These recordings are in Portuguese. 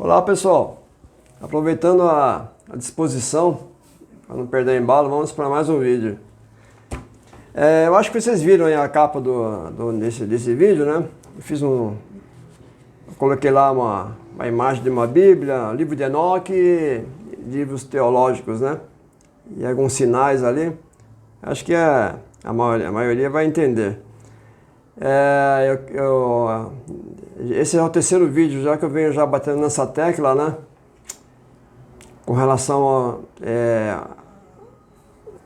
Olá pessoal, aproveitando a disposição, para não perder embalo, vamos para mais um vídeo. Eu acho que vocês viram aí a capa desse vídeo, né? Eu coloquei lá uma imagem de uma Bíblia, livro de Enoque, livros teológicos, né? E alguns sinais ali. Acho que a maioria vai entender. Esse é o terceiro vídeo já que eu venho já batendo nessa tecla, né? Com relação a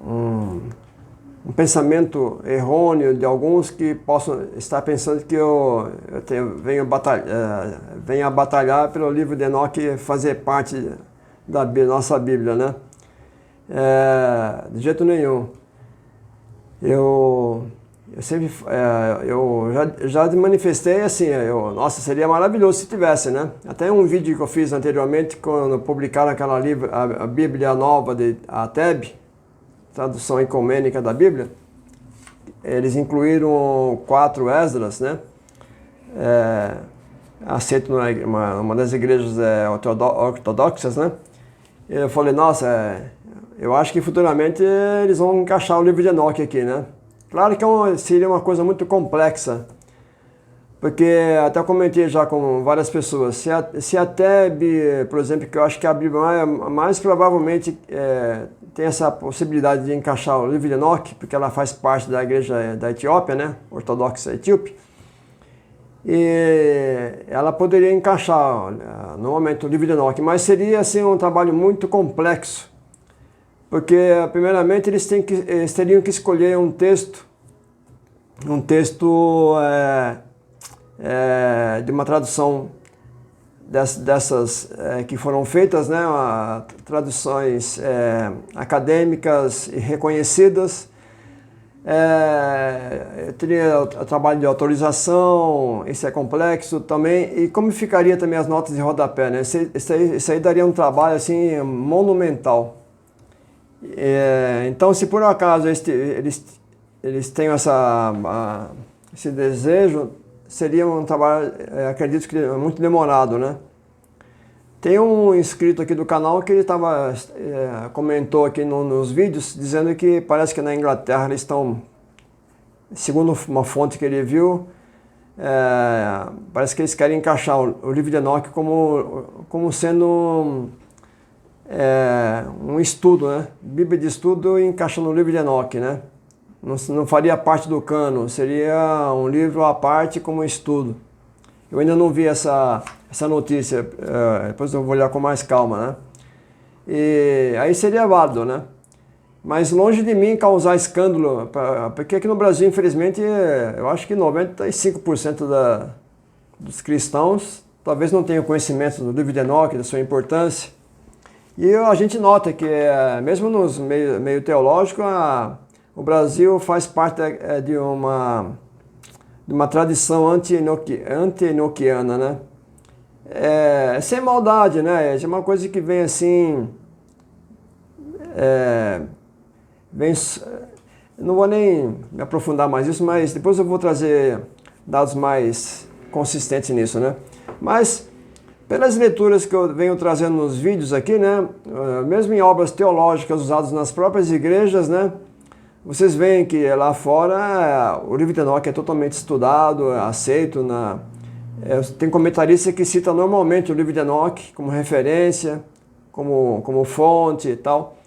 um pensamento errôneo de alguns que possam estar pensando que venho a batalhar pelo livro de Enoque fazer parte da nossa Bíblia, né? De jeito nenhum. Eu já manifestei assim, nossa, seria maravilhoso se tivesse, né? Até um vídeo que eu fiz anteriormente, quando publicaram aquela a Bíblia Nova de ATEB, tradução ecumênica da Bíblia, eles incluíram 4 Esdras, né? Aceito uma das igrejas ortodoxas, né? Eu falei, nossa, eu acho que futuramente eles vão encaixar o livro de Enoque aqui, né? Claro que seria uma coisa muito complexa, porque até comentei já com várias pessoas, se a TEB, por exemplo, que eu acho que a Bíblia mais provavelmente tem essa possibilidade de encaixar o livro de Enoque, porque ela faz parte da igreja da Etiópia, né, ortodoxa etíope, e ela poderia encaixar normalmente o livro de Enoque, mas seria assim um trabalho muito complexo. Porque, primeiramente, eles teriam que escolher um texto de uma tradução dessas que foram feitas, né, traduções acadêmicas e reconhecidas. Teria o trabalho de autorização, isso é complexo também. E como ficaria também as notas de rodapé, né? Isso aí daria um trabalho assim, monumental. Então, se por um acaso eles têm esse desejo, seria um trabalho, acredito que muito demorado, né? Tem um inscrito aqui do canal que ele comentou aqui nos vídeos, dizendo que parece que na Inglaterra eles estão, segundo uma fonte que ele viu, parece que eles querem encaixar o livro de Enoque como sendo um estudo, né? Bíblia de estudo encaixa no livro de Enoque, né? Não faria parte do cânon, seria um livro à parte como estudo. Eu ainda não vi essa notícia, depois eu vou olhar com mais calma, né? E aí seria válido, né? Mas longe de mim causar escândalo, porque aqui no Brasil, infelizmente, eu acho que 95% dos cristãos talvez não tenham conhecimento do livro de Enoque, da sua importância. E a gente nota que, mesmo nos meio teológico, o Brasil faz parte de uma tradição anti-enoquiana, né? Sem maldade, né? É uma coisa que vem assim... não vou nem me aprofundar mais nisso, mas depois eu vou trazer dados mais consistentes nisso, né? Mas... pelas leituras que eu venho trazendo nos vídeos aqui, né, mesmo em obras teológicas usadas nas próprias igrejas, né, vocês veem que lá fora o livro de Enoque é totalmente estudado, aceito. Tem comentarista que cita normalmente o livro de Enoque como referência, como fonte e tal.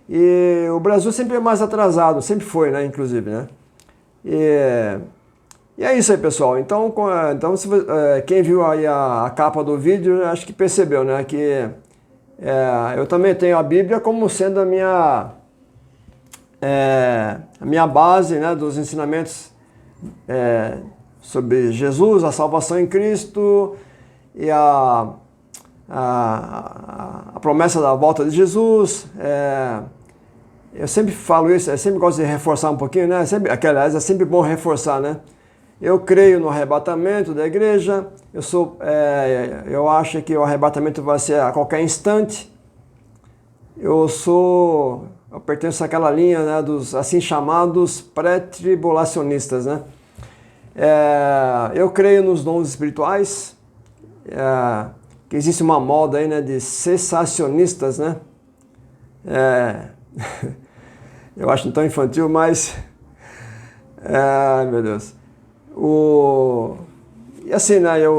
E o Brasil sempre é mais atrasado, sempre foi, né, inclusive, né. E é isso aí, pessoal. Então quem viu aí a capa do vídeo, acho que percebeu, né? Que eu também tenho a Bíblia como sendo a minha base, né? Dos ensinamentos sobre Jesus, a salvação em Cristo e a promessa da volta de Jesus. Eu sempre falo isso, eu sempre gosto de reforçar um pouquinho, né? Aliás, é sempre bom reforçar, né? Eu creio no arrebatamento da igreja, eu acho que o arrebatamento vai ser a qualquer instante. Eu pertenço àquela linha, né, dos assim chamados pré-tribulacionistas, né? Eu creio nos dons espirituais, que existe uma moda aí, né, de cessacionistas, né? Eu acho tão infantil, mas... Ai, meu Deus. E assim, né, é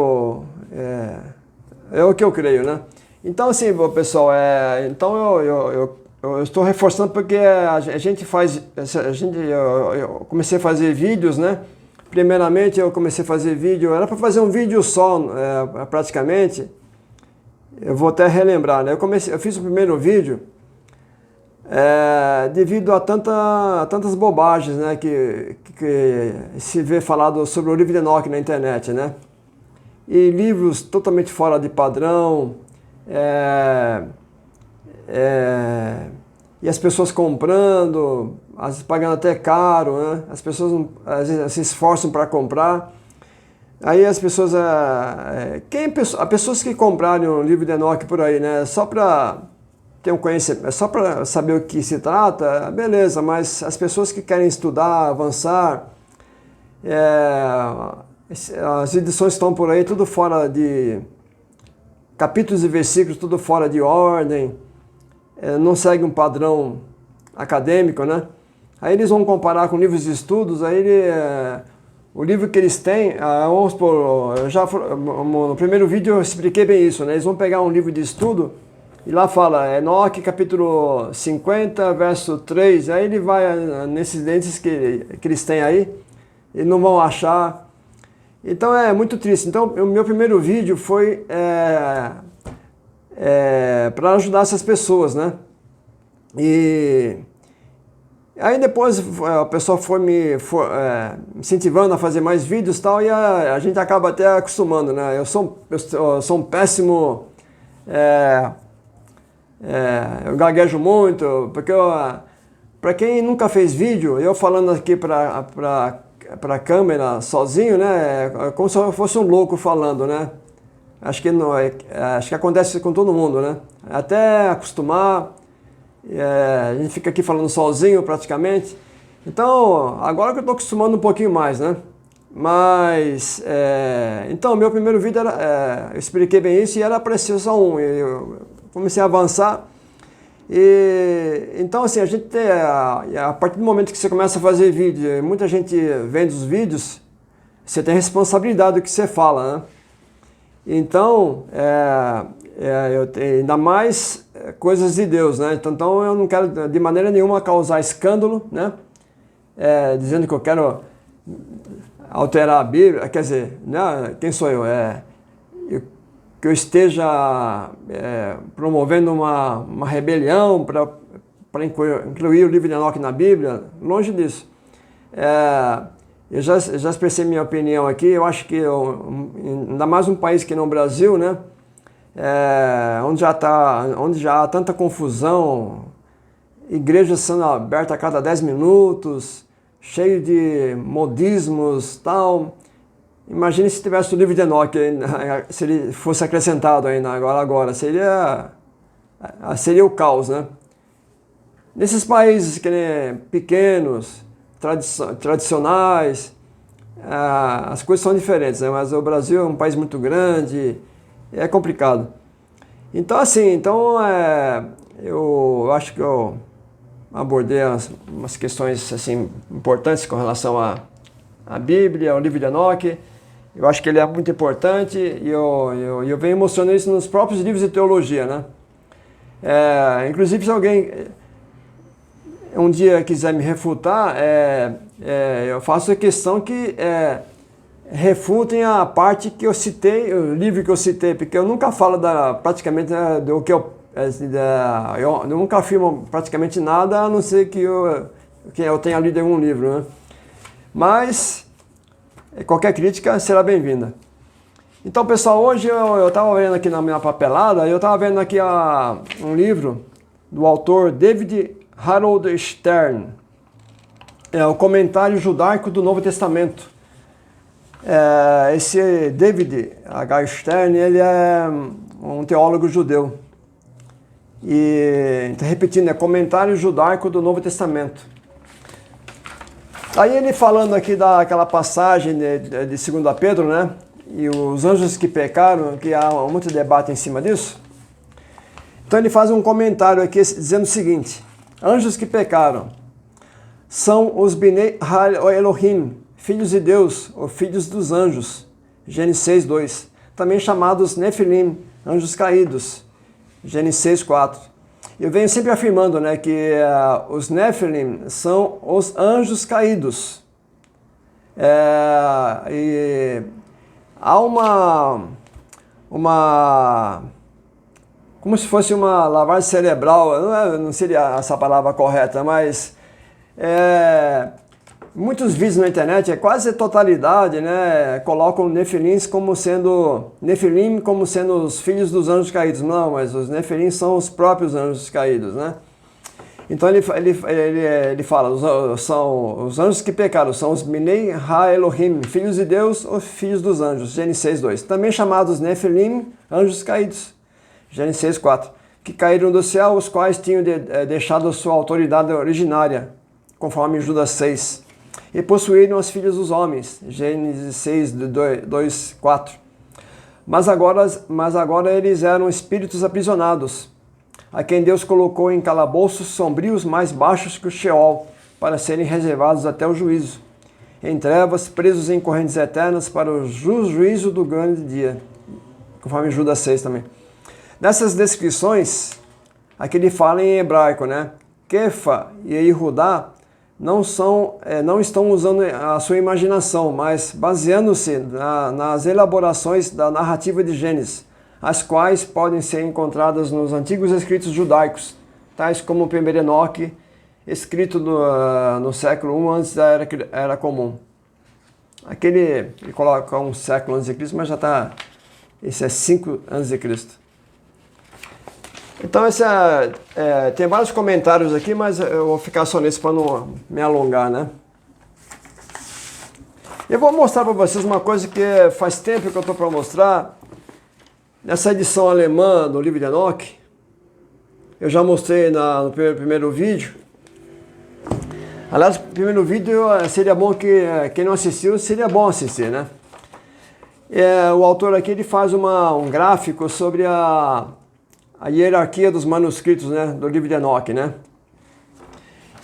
o que eu creio, né? Então, assim, pessoal, então eu estou reforçando porque a gente faz... Eu comecei a fazer vídeos, né? Primeiramente, eu comecei a fazer vídeo, era para fazer um vídeo só, praticamente. Eu vou até relembrar, né? Eu fiz o primeiro vídeo devido a tantas bobagens, né, que se vê falado sobre o livro de Enoque na internet, né? E livros totalmente fora de padrão, e as pessoas comprando, às vezes pagando até caro, né? As pessoas às vezes se esforçam para comprar. Aí as pessoas, pessoas que comprarem um livro de Enoque por aí, né, só para ter um conhecimento, só para saber o que se trata, beleza, mas as pessoas que querem estudar, avançar, as edições estão por aí, tudo fora de capítulos e versículos, tudo fora de ordem, não segue um padrão acadêmico, né? Aí eles vão comparar com livros de estudos, aí o livro que eles têm, vamos supor, no primeiro vídeo eu expliquei bem isso, né? Eles vão pegar um livro de estudo e lá fala Enoque capítulo 50, verso 3, aí ele vai nesses dentes que eles têm aí, e não vão achar. Então é muito triste. Então o meu primeiro vídeo foi para ajudar essas pessoas, né? E aí depois o pessoal foi me incentivando a fazer mais vídeos e tal, e a gente acaba até acostumando, né? Eu sou um péssimo... eu gaguejo muito, porque para quem nunca fez vídeo, eu falando aqui para a câmera sozinho, né? É como se eu fosse um louco falando, né? Acho que acontece com todo mundo, né? Até acostumar... a gente fica aqui falando sozinho praticamente. Então, agora que eu estou acostumando um pouquinho mais, né? Mas, então, meu primeiro vídeo eu expliquei bem isso e era para ser só um. Eu comecei a avançar. Então, assim, a partir do momento que você começa a fazer vídeo, muita gente vendo os vídeos, você tem responsabilidade do que você fala, né? Então, eu tenho ainda mais coisas de Deus, né? Então eu não quero de maneira nenhuma causar escândalo, né? Dizendo que eu quero alterar a Bíblia, quer dizer, né? Quem sou eu? Que eu esteja promovendo uma rebelião para incluir o livro de Enoque na Bíblia, longe disso. Eu já expressei minha opinião aqui, eu acho que ainda mais um país que não o Brasil, né? Onde já há tanta confusão, igrejas sendo abertas a cada 10 minutos, cheio de modismos e tal. Imagine se tivesse o livro de Enoque, se ele fosse acrescentado ainda agora, seria o caos, né? Nesses países pequenos, tradicionais, as coisas são diferentes, né? Mas o Brasil é um país muito grande, é complicado. Então, assim, eu acho que eu abordei umas questões assim, importantes com relação à Bíblia, ao livro de Enoque. Eu acho que ele é muito importante e eu venho mostrando isso nos próprios livros de teologia, né? Inclusive, se alguém um dia quiser me refutar, eu faço a questão que refutem a parte que eu citei, o livro que eu citei, porque eu nunca falo praticamente do que eu nunca afirmo praticamente nada, a não ser que eu tenha lido em algum livro, né? Mas qualquer crítica será bem-vinda. Então, pessoal, hoje eu estava vendo aqui na minha papelada, eu estava vendo aqui um livro do autor David Harold Stern, o Comentário Judaico do Novo Testamento. Esse David H. Stern, ele é um teólogo judeu. E, repetindo, Comentário Judaico do Novo Testamento. Aí ele falando aqui daquela passagem de 2 Pedro, né? e os anjos que pecaram, que há muito debate em cima disso. Então ele faz um comentário aqui dizendo o seguinte: anjos que pecaram são os Bnei Ha-Elohim, filhos de Deus, ou filhos dos anjos, Gênesis 6:2, também chamados Nefilim, anjos caídos, Gênesis 6:4. Eu venho sempre afirmando, né, que os Nefilim são os anjos caídos. E há uma como se fosse uma lavagem cerebral, não seria essa palavra correta, mas muitos vídeos na internet, quase a totalidade, né, colocam Nefilim como sendo os filhos dos anjos caídos. Não, mas os Nefilim são os próprios anjos caídos, né? Então ele fala, são os anjos que pecaram, são os Bnei Ha-Elohim, filhos de Deus ou filhos dos anjos, Gênesis 6:2. Também chamados Nefilim, anjos caídos, Gênesis 6:4, que caíram do céu, os quais tinham deixado a sua autoridade originária, conforme Judas 6, e possuíram as filhas dos homens, Gênesis 6:2-4. Mas agora eles eram espíritos aprisionados, a quem Deus colocou em calabouços sombrios mais baixos que o Sheol, para serem reservados até o juízo, em trevas, presos em correntes eternas para o juízo do grande dia, conforme Judas 6 também. Nessas descrições, aqui ele fala em hebraico, né? Kefa e Yehudá não estão usando a sua imaginação, mas baseando-se nas elaborações da narrativa de Gênesis, as quais podem ser encontradas nos antigos escritos judaicos, tais como o primeiro Enoque, escrito no século I antes da Era Comum. Aqui ele coloca um século antes de Cristo, mas já está, esse é 5 antes de Cristo. Então tem vários comentários aqui, mas eu vou ficar só nesse para não me alongar, né? Eu vou mostrar para vocês uma coisa que faz tempo que eu estou para mostrar. Nessa edição alemã do livro de Enoque, eu já mostrei no primeiro vídeo. Aliás, o primeiro vídeo seria bom que quem não assistiu, seria bom assistir, né? O autor aqui ele faz um gráfico sobre a hierarquia dos manuscritos, né, do livro de Enoque, né?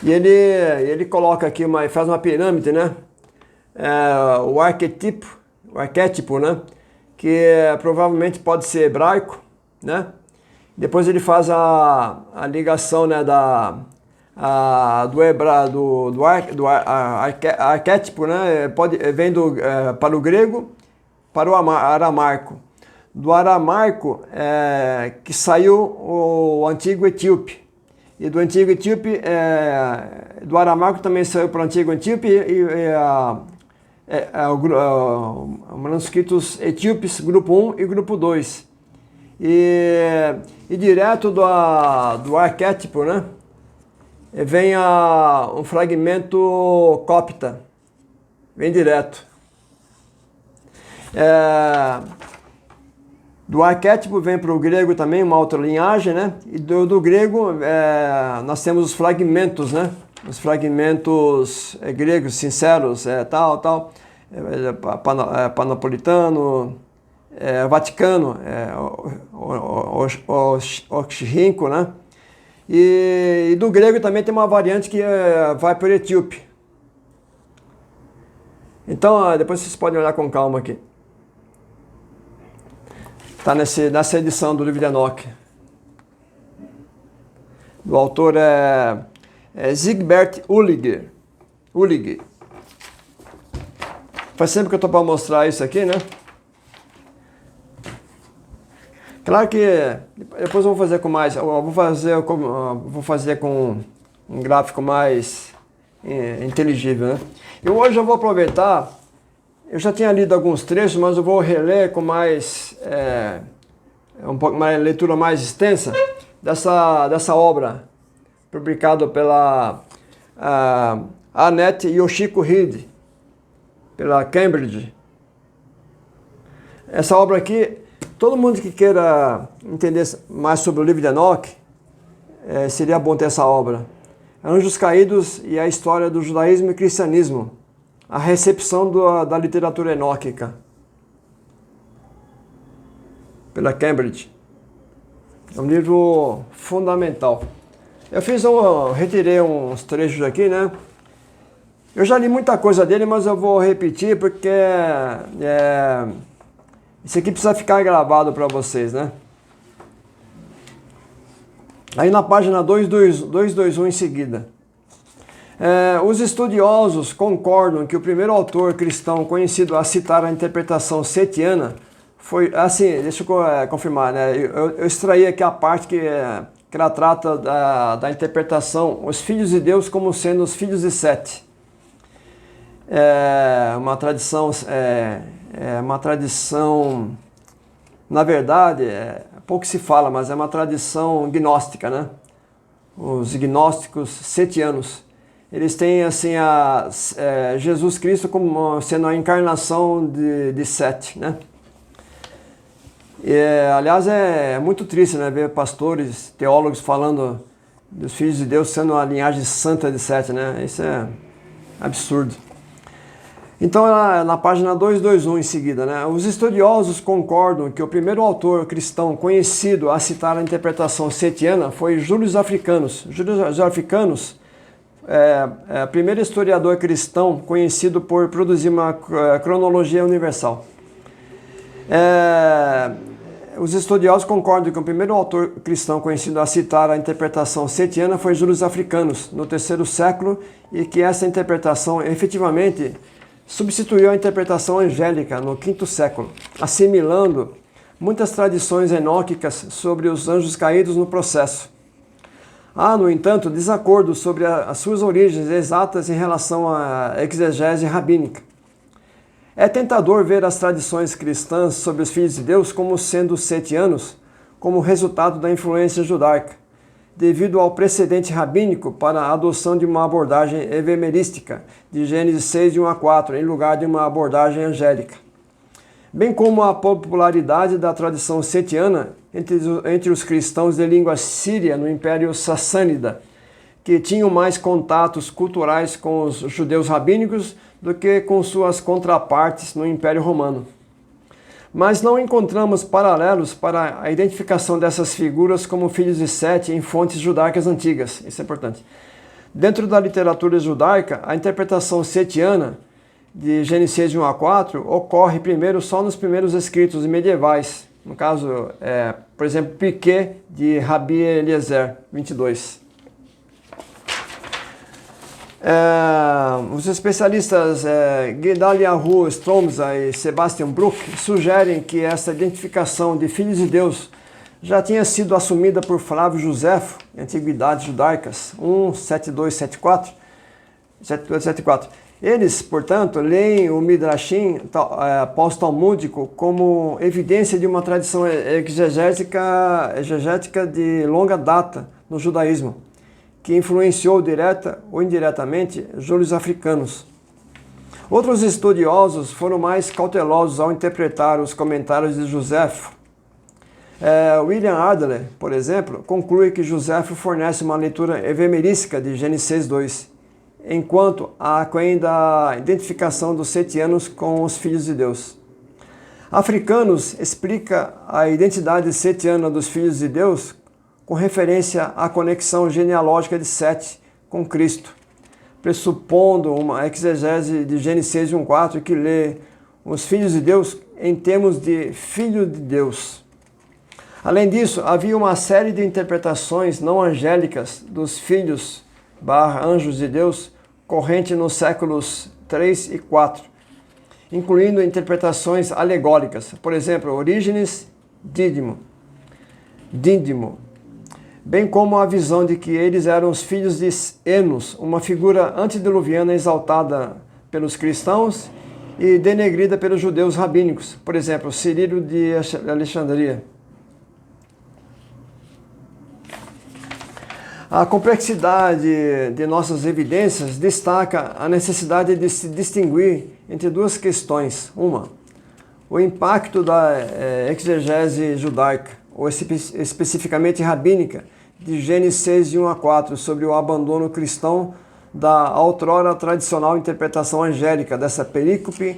E ele coloca aqui, faz uma pirâmide, né? O arquétipo, né? Que provavelmente pode ser hebraico, né? Depois ele faz a ligação, né, do arquétipo, né? Vem para o grego, para o aramaico. Do aramaico que saiu o antigo etíope. E do antigo etíope, do aramaico também saiu para o antigo etíope manuscritos etíopes, grupo 1 e grupo 2. E direto do arquétipo, né, vem um fragmento copta. Vem direto. Do arquétipo vem para o grego também, uma outra linhagem, né? E do grego nós temos os fragmentos, né? Os fragmentos gregos sinceros, Panapolitano, Vaticano, Oxirrinco, né? E do grego também tem uma variante que vai para o etíope. Então, depois vocês podem olhar com calma aqui. Está nessa edição do livro de Enoque. O autor é Zigbert Ulliger. Faz sempre que eu estou para mostrar isso aqui, né? Claro que depois eu vou fazer com mais. Vou fazer com um gráfico mais inteligível, né? E hoje eu vou aproveitar. Eu já tinha lido alguns trechos, mas eu vou reler com mais uma leitura mais extensa dessa obra publicada pela Annette Yoshiko Reed, pela Cambridge. Essa obra aqui, todo mundo que queira entender mais sobre o livro de Enoque, seria bom ter essa obra. Anjos Caídos e a História do Judaísmo e Cristianismo. A recepção da literatura enóquica. pela Cambridge. É um livro fundamental. Eu retirei uns trechos aqui, né? Eu já li muita coisa dele, mas eu vou repetir porque isso aqui precisa ficar gravado para vocês, né? Aí na página 221 em seguida. Os estudiosos concordam que o primeiro autor cristão conhecido a citar a interpretação setiana foi, assim, deixa eu confirmar, né? Eu extraí aqui a parte que ela trata da interpretação, os filhos de Deus como sendo os filhos de Sete. Uma tradição, na verdade, pouco se fala, mas é uma tradição gnóstica, né? Os gnósticos setianos, eles têm assim Jesus Cristo como sendo a encarnação de Sete, né? Aliás, é muito triste, né, ver pastores, teólogos falando dos filhos de Deus sendo a linhagem santa de Sete, né? Isso é absurdo. Então, na página 221 em seguida, né, os estudiosos concordam que o primeiro autor cristão conhecido a citar a interpretação setiana foi Júlio dos Africanos. Júlio dos Africanos é o primeiro historiador cristão conhecido por produzir uma cronologia universal. Os estudiosos concordam que o primeiro autor cristão conhecido a citar a interpretação setiana foi Júlio dos Africanos, no terceiro século, e que essa interpretação efetivamente substituiu a interpretação angélica no quinto século, assimilando muitas tradições enóquicas sobre os anjos caídos no processo. Há, no entanto, desacordo sobre as suas origens exatas em relação à exegese rabínica. É tentador ver as tradições cristãs sobre os filhos de Deus como sendo setianos, como resultado da influência judaica, devido ao precedente rabínico para a adoção de uma abordagem evemerística, de Gênesis 6, de 1 a 4, em lugar de uma abordagem angélica. Bem como a popularidade da tradição setiana entre os cristãos de língua síria no Império Sassânida, que tinham mais contatos culturais com os judeus rabínicos do que com suas contrapartes no Império Romano. Mas não encontramos paralelos para a identificação dessas figuras como filhos de Sete em fontes judaicas antigas. Isso é importante. Dentro da literatura judaica, a interpretação setiana de Gênesis 1 a 4 ocorre primeiro só nos primeiros escritos medievais. No caso, por exemplo, Piquet de Rabi Eliezer, 22. Os especialistas Gedaliahu Stromza e Sebastian Bruck sugerem que essa identificação de filhos de Deus já tinha sido assumida por Flávio Joséfo, em Antiguidades Judaicas 1:7274. Eles, portanto, leem o Midrashim pós-talmúdico como evidência de uma tradição exegética de longa data no judaísmo, que influenciou direta ou indiretamente Júlios Africanos. Outros estudiosos foram mais cautelosos ao interpretar os comentários de Joséfo. William Adler, por exemplo, conclui que Joséfo fornece uma leitura evemerística de Gênesis 2, enquanto aquém da identificação dos setianos com os filhos de Deus. Africanos explica a identidade setiana dos filhos de Deus com referência à conexão genealógica de Sete com Cristo, pressupondo uma exegese de Gênesis 1:4 que lê os filhos de Deus em termos de filho de Deus. Além disso, havia uma série de interpretações não angélicas dos filhos /anjos de Deus corrente nos séculos 3 e 4, incluindo interpretações alegóricas, por exemplo, Orígenes, Dídimo, bem como a visão de que eles eram os filhos de Enos, uma figura antediluviana exaltada pelos cristãos e denegrida pelos judeus rabínicos, por exemplo, Cirilo de Alexandria. A complexidade de nossas evidências destaca a necessidade de se distinguir entre duas questões. Uma, o impacto da exegese judaica, ou especificamente rabínica, de Gênesis 6, de 1 a 4, sobre o abandono cristão da outrora tradicional interpretação angélica dessa perícope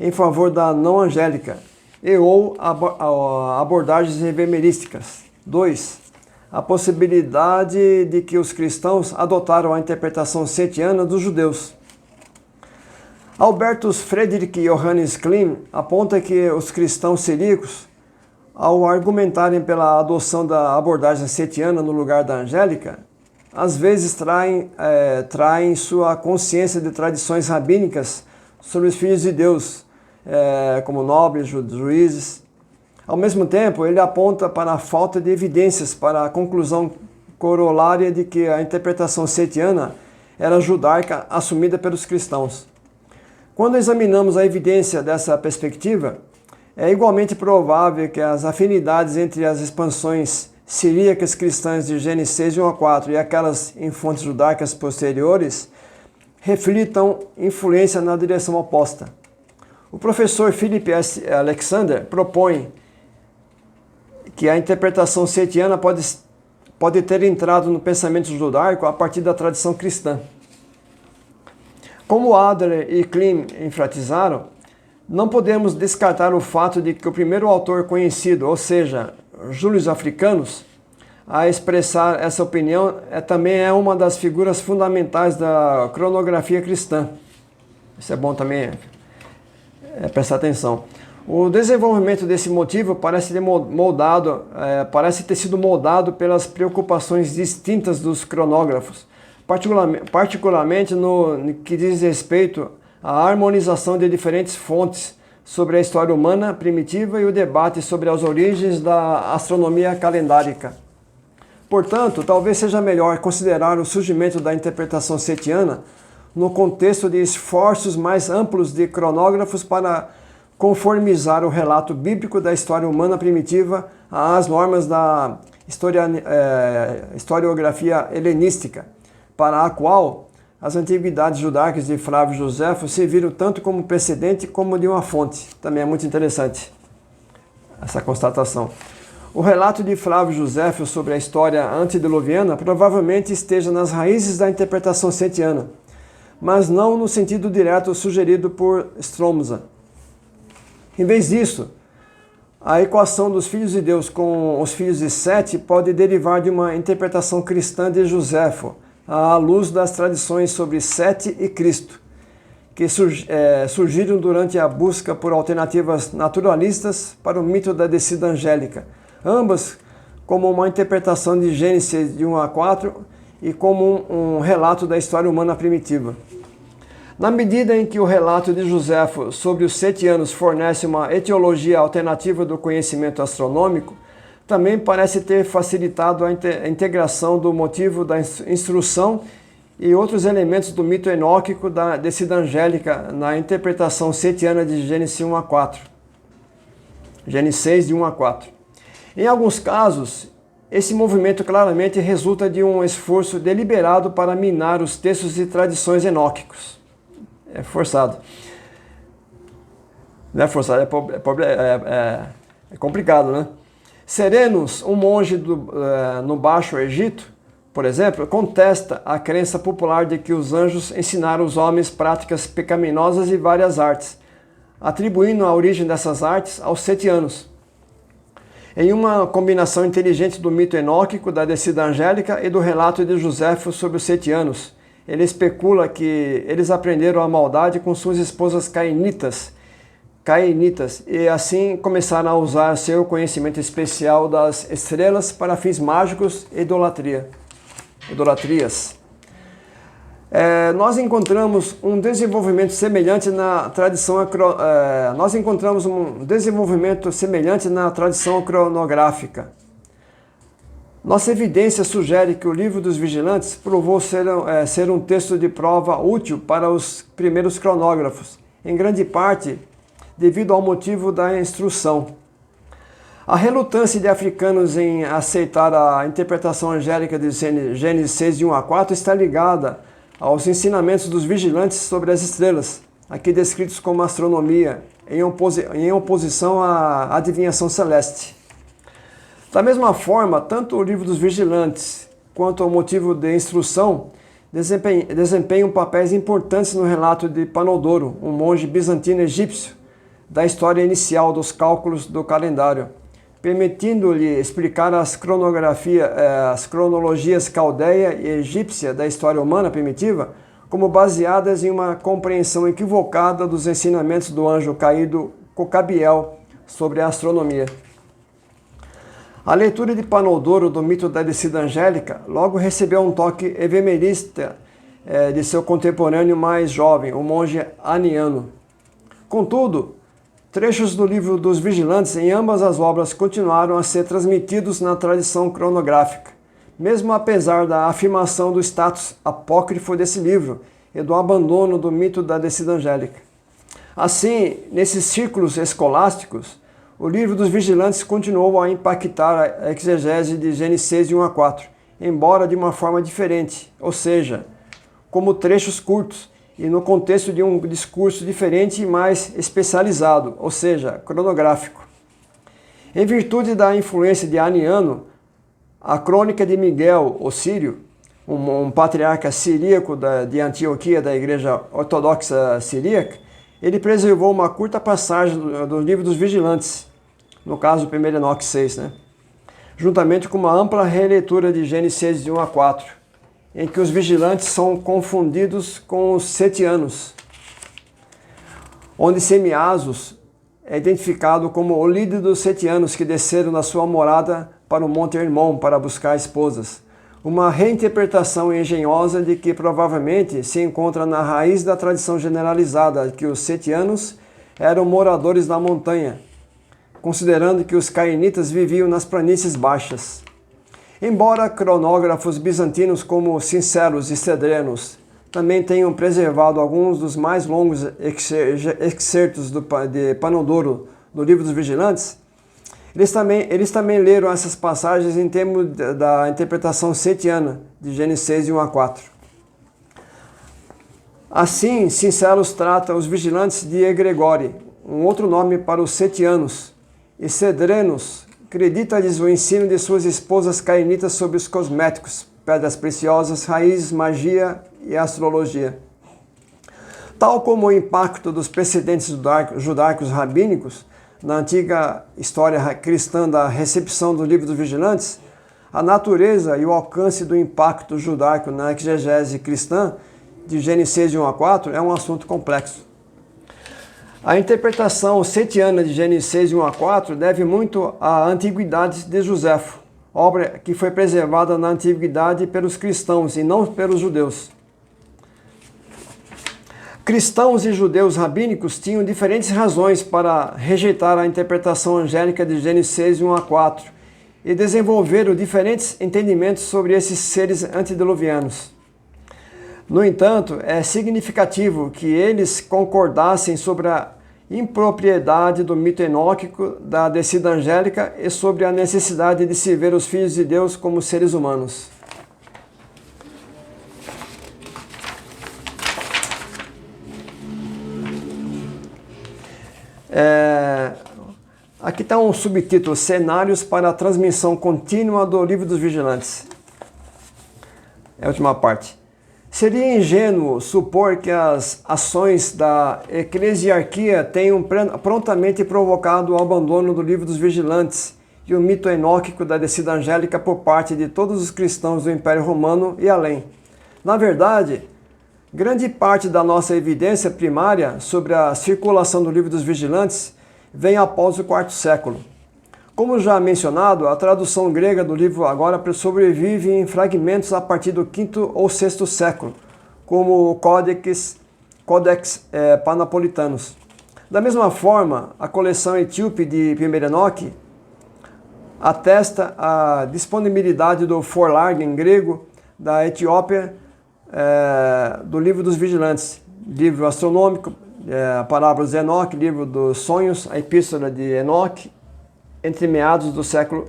em favor da não angélica, e ou abordagens efemerísticas. 2. A possibilidade de que os cristãos adotaram a interpretação setiana dos judeus. Albertus Friedrich Johannes Klein aponta que os cristãos siríacos, ao argumentarem pela adoção da abordagem setiana no lugar da angélica, às vezes traem sua consciência de tradições rabínicas sobre os filhos de Deus, como nobres, juízes. Ao mesmo tempo, ele aponta para a falta de evidências para a conclusão corolária de que a interpretação setiana era judaica assumida pelos cristãos. Quando examinamos a evidência dessa perspectiva, é igualmente provável que as afinidades entre as expansões siríacas cristãs de Gênesis 6, 1 a 4 e aquelas em fontes judaicas posteriores reflitam influência na direção oposta. O professor Philip S. Alexander propõe que a interpretação setiana pode ter entrado no pensamento judaico a partir da tradição cristã. Como Adler e Klein enfatizaram, não podemos descartar o fato de que o primeiro autor conhecido, ou seja, Július Africanus, a expressar essa opinião também é uma das figuras fundamentais da cronografia cristã. Isso é bom também prestar atenção. O desenvolvimento desse motivo parece ter sido moldado pelas preocupações distintas dos cronógrafos, particularmente no que diz respeito à harmonização de diferentes fontes sobre a história humana primitiva e o debate sobre as origens da astronomia calendárica. Portanto, talvez seja melhor considerar o surgimento da interpretação setiana no contexto de esforços mais amplos de cronógrafos para conformizar o relato bíblico da história humana primitiva às normas da historiografia helenística, para a qual as antiguidades judaicas de Flávio Joséfo serviram tanto como precedente como de uma fonte. Também é muito interessante essa constatação. O relato de Flávio Joséfo sobre a história antediluviana provavelmente esteja nas raízes da interpretação setiana, mas não no sentido direto sugerido por Stromza. Em vez disso, a equação dos filhos de Deus com os filhos de Sete pode derivar de uma interpretação cristã de Joséfo, à luz das tradições sobre Sete e Cristo, que surgiram durante a busca por alternativas naturalistas para o mito da descida angélica, ambas como uma interpretação de Gênesis de 1 a 4 e como um relato da história humana primitiva. Na medida em que o relato de Joséfo sobre os setianos fornece uma etiologia alternativa do conhecimento astronômico, também parece ter facilitado a integração do motivo da instrução e outros elementos do mito enóquico da descida angélica na interpretação setiana de Gênesis 1 a 4. Gênesis 6, de 1 a 4. Em alguns casos, esse movimento claramente resulta de um esforço deliberado para minar os textos e tradições enóquicos. É forçado. Não é forçado, é complicado, né? Serenus, um monge no Baixo Egito, por exemplo, contesta a crença popular de que os anjos ensinaram os homens práticas pecaminosas e várias artes, atribuindo a origem dessas artes aos setianos. Em uma combinação inteligente do mito enóquico, da descida angélica e do relato de Joséfo sobre os setianos, ele especula que eles aprenderam a maldade com suas esposas cainitas, e assim começaram a usar seu conhecimento especial das estrelas para fins mágicos e idolatrias. Nós encontramos um desenvolvimento semelhante na tradição cronográfica. Nossa evidência sugere que o Livro dos Vigilantes provou ser um texto de prova útil para os primeiros cronógrafos, em grande parte devido ao motivo da instrução. A relutância de africanos em aceitar a interpretação angélica de Gênesis 6, de 1 a 4 está ligada aos ensinamentos dos vigilantes sobre as estrelas, aqui descritos como astronomia, em oposição à adivinhação celeste. Da mesma forma, tanto o Livro dos Vigilantes quanto o motivo de instrução desempenham papéis importantes no relato de Panodoro, um monge bizantino egípcio, da história inicial dos cálculos do calendário, permitindo-lhe explicar as cronologias caldeia e egípcia da história humana primitiva como baseadas em uma compreensão equivocada dos ensinamentos do anjo caído Cocabiel sobre a astronomia. A leitura de Panodoro do mito da descida angélica logo recebeu um toque evemerista de seu contemporâneo mais jovem, o monge Aniano. Contudo, trechos do livro dos vigilantes em ambas as obras continuaram a ser transmitidos na tradição cronográfica, mesmo apesar da afirmação do status apócrifo desse livro e do abandono do mito da descida angélica. Assim, nesses círculos escolásticos, o livro dos vigilantes continuou a impactar a exegese de Gênesis 1 a 4, embora de uma forma diferente, ou seja, como trechos curtos e no contexto de um discurso diferente e mais especializado, ou seja, cronográfico. Em virtude da influência de Aniano, a crônica de Miguel, o Sírio, um patriarca siríaco de Antioquia da Igreja Ortodoxa Siríaca, ele preservou uma curta passagem do livro dos vigilantes, no caso 1 Enoque 6, juntamente com uma ampla releitura de Gênesis 1 a 4, em que os vigilantes são confundidos com os setianos, onde Semiasos é identificado como o líder dos setianos que desceram da sua morada para o Monte Hermon para buscar esposas. Uma reinterpretação engenhosa de que provavelmente se encontra na raiz da tradição generalizada que os setianos eram moradores da montanha, considerando que os cainitas viviam nas planícies baixas. Embora cronógrafos bizantinos como Sincelos e Cedrenos também tenham preservado alguns dos mais longos excertos de Panodoro do livro dos vigilantes, eles também leram essas passagens em termos da interpretação setiana de Gênesis 1 a 4. Assim, Sincelos trata os vigilantes de egregori, um outro nome para os setianos, e Cedrenos acredita-lhes o ensino de suas esposas cainitas sobre os cosméticos, pedras preciosas, raízes, magia e astrologia. Tal como o impacto dos precedentes judaicos rabínicos na antiga história cristã da recepção do livro dos vigilantes, a natureza e o alcance do impacto judaico na exegese cristã de Gênesis 1 a 4 é um assunto complexo. A interpretação setiana de Gênesis 1 a 4 deve muito à Antiguidade de Joséfo, obra que foi preservada na Antiguidade pelos cristãos e não pelos judeus. Cristãos e judeus rabínicos tinham diferentes razões para rejeitar a interpretação angélica de Gênesis 1 a 4 e desenvolveram diferentes entendimentos sobre esses seres antediluvianos. No entanto, é significativo que eles concordassem sobre a impropriedade do mito enóquico da descida angélica e sobre a necessidade de se ver os filhos de Deus como seres humanos. Aqui está um subtítulo: Cenários para a transmissão contínua do livro dos vigilantes. É a última parte. Seria ingênuo supor que as ações da eclesiarquia tenham prontamente provocado o abandono do livro dos vigilantes e o mito enóquico da descida angélica por parte de todos os cristãos do Império Romano e além. Na verdade, grande parte da nossa evidência primária sobre a circulação do livro dos vigilantes vem após o IV século. Como já mencionado, a tradução grega do livro agora sobrevive em fragmentos a partir do V ou VI século, como o Codex Panapolitanos. Da mesma forma, a coleção etíope de 1 Enoque atesta a disponibilidade do Forlargen grego da Etiópia do livro dos vigilantes, livro astronômico, a parábola de Enoque, livro dos sonhos, a epístola de Enoque, entre meados do século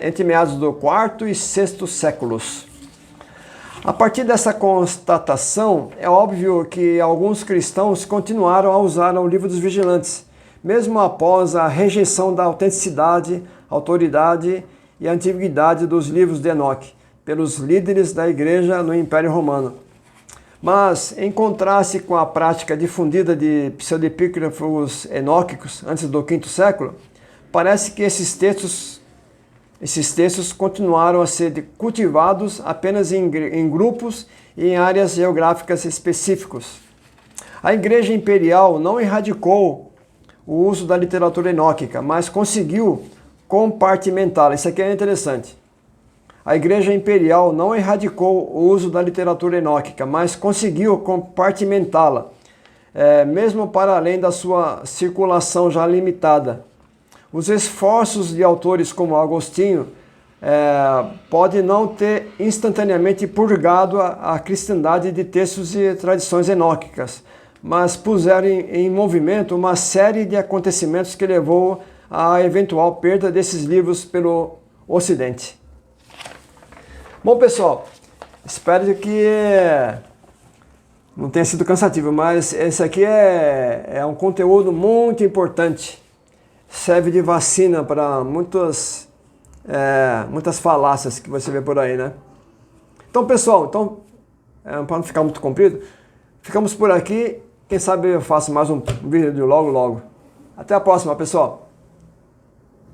entre meados do IV e VI séculos. A partir dessa constatação, é óbvio que alguns cristãos continuaram a usar o livro dos vigilantes, mesmo após a rejeição da autenticidade, autoridade e antiguidade dos livros de Enoque pelos líderes da Igreja no Império Romano. Mas, em contraste com a prática difundida de pseudepígrafos enóquicos antes do V século, parece que esses textos continuaram a ser cultivados apenas em grupos e em áreas geográficas específicos. A Igreja Imperial não erradicou o uso da literatura enóquica, mas conseguiu compartimentá-la. Isso aqui é interessante. A Igreja Imperial não erradicou o uso da literatura enóquica, mas conseguiu compartimentá-la, mesmo para além da sua circulação já limitada. Os esforços de autores como Agostinho podem não ter instantaneamente purgado a cristandade de textos e tradições enóquicas, mas puseram em movimento uma série de acontecimentos que levou à eventual perda desses livros pelo Ocidente. Bom, pessoal, espero que não tenha sido cansativo, mas esse aqui é um conteúdo muito importante. Serve de vacina para muitas falácias que você vê por aí, né? Então, pessoal, para não ficar muito comprido, ficamos por aqui. Quem sabe eu faço mais um vídeo logo, logo. Até a próxima, pessoal.